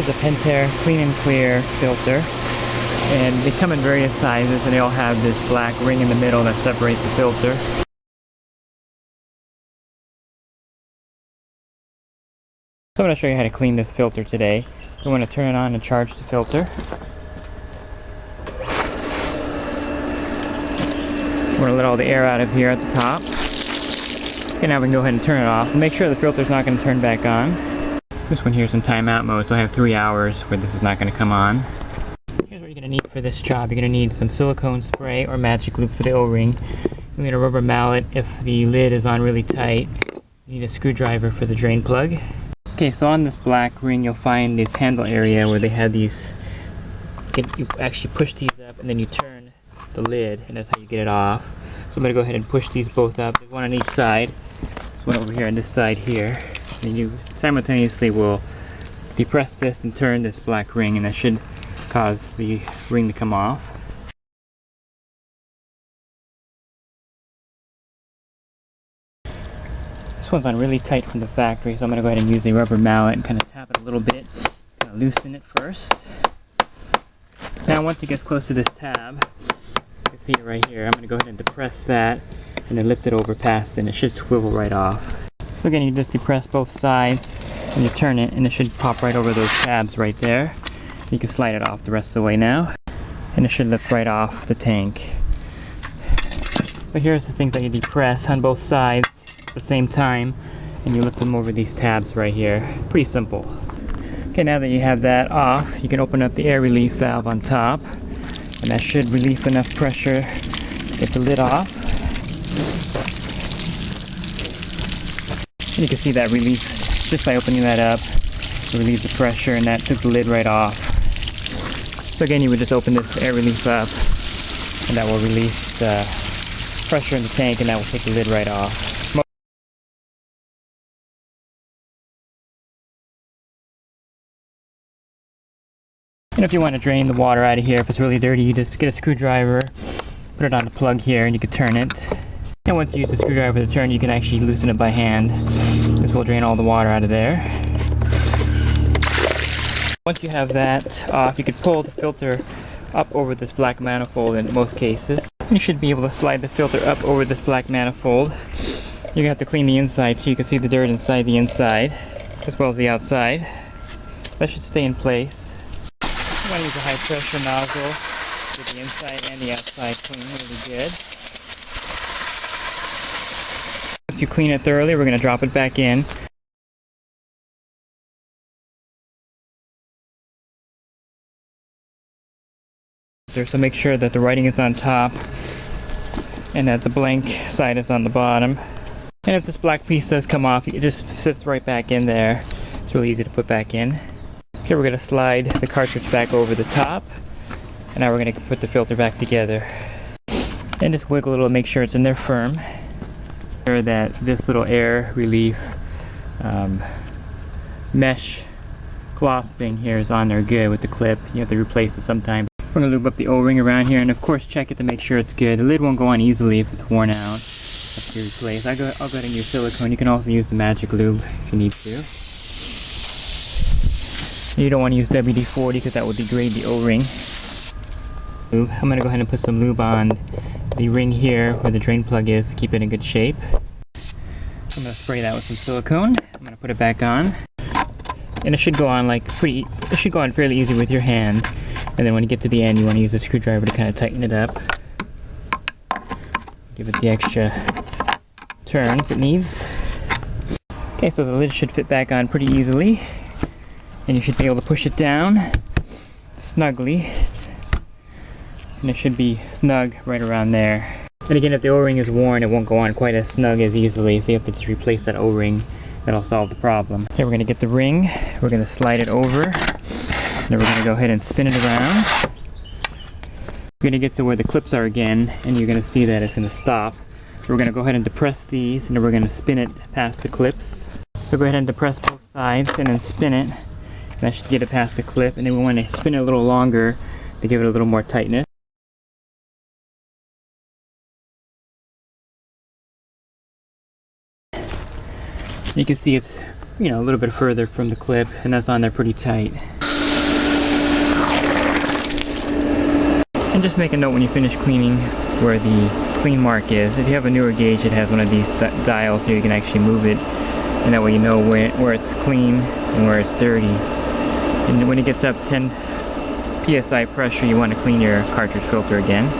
is a Pentair Clean and Clear filter, and they come in various sizes, and they all have this black ring in the middle that separates the filter. So I'm going to show you how to clean this filter today. You want to turn it on and charge the filter. We're going to let all the air out of here at the top. Okay, now we can go ahead and turn it off. Make sure the filter's not going to turn back on. This one here is in timeout mode, so I have 3 hours where this is not going to come on. Here's what you're going to need for this job. You're going to need some silicone spray or magic lube for the O-ring. You need a rubber mallet if the lid is on really tight. You need a screwdriver for the drain plug. Okay, so on this black ring you'll find this handle area where they have these, you actually push these up and then you turn the lid, and that's how you get it off. So I'm going to go ahead and push these both up. There's one on each side. There's one over here on this side here. And you simultaneously will depress this and turn this black ring, and that should cause the ring to come off. This one's on really tight from the factory, so I'm going to go ahead and use a rubber mallet and kind of tap it a little bit, kind of loosen it first. Now once it gets close to this tab, you can see it right here, I'm going to go ahead and depress that and then lift it over past it, and it should swivel right off. So again, you just depress both sides and you turn it, and it should pop right over those tabs right there. You can slide it off the rest of the way now, and it should lift right off the tank. But here's the things that you depress on both sides at the same time, and you lift them over these tabs right here. Pretty simple. Okay, now that you have that off, you can open up the air relief valve on top, and that should relieve enough pressure to get the lid off. And you can see that relief just by opening that up. It relieves the pressure, and that took the lid right off. So again, you would just open this air relief up, and that will release the pressure in the tank, and that will take the lid right off. And if you want to drain the water out of here, if it's really dirty, you just get a screwdriver, put it on the plug here, and you can turn it. And once you use the screwdriver to turn, you can actually loosen it by hand. This will drain all the water out of there. Once you have that off, you can pull the filter up over this black manifold in most cases. You should be able to slide the filter up over this black manifold. You're going to have to clean the inside so you can see the dirt inside the inside, as well as the outside. That should stay in place. You want to use a high pressure nozzle with the inside and the outside clean really good. If you clean it thoroughly, we're going to drop it back in. So make sure that the writing is on top and that the blank side is on the bottom. And if this black piece does come off, it just sits right back in there. It's really easy to put back in. Okay, we're going to slide the cartridge back over the top, and now we're going to put the filter back together. And just wiggle it a little, make sure it's in there firm. Sure that this little air relief mesh cloth thing here is on there good with the clip. You have to replace it sometime. We're going to lube up the O-ring around here, and of course check it to make sure it's good. The lid won't go on easily if it's worn out. Have to replace. I'll go ahead and use silicone. You can also use the magic lube if you need to. You don't want to use WD-40 because that will degrade the O-ring. I'm going to go ahead and put some lube on the ring here where the drain plug is to keep it in good shape. I'm going to spray that with some silicone. I'm going to put it back on. And it should go on it should go on fairly easy with your hand. And then when you get to the end, you want to use a screwdriver to kind of tighten it up. Give it the extra turns it needs. Okay, so the lid should fit back on pretty easily. And you should be able to push it down snugly. And it should be snug right around there. And again, if the O-ring is worn, it won't go on quite as snug as easily, so you have to just replace that O-ring. That'll solve the problem. Okay, we're going to get the ring, we're going to slide it over, then we're going to go ahead and spin it around. We're going to get to where the clips are again, and you're going to see that it's going to stop. So we're going to go ahead and depress these, and then we're going to spin it past the clips. So go ahead and depress both sides, and then spin it. And that should get it past the clip, and then we want to spin it a little longer to give it a little more tightness. You can see it's you know, a little bit further from the clip, and that's on there pretty tight. And just make a note when you finish cleaning where the clean mark is. If you have a newer gauge, it has one of these dials so you can actually move it, and that way you know where it's clean and where it's dirty. And when it gets up 10 psi pressure, you want to clean your cartridge filter again.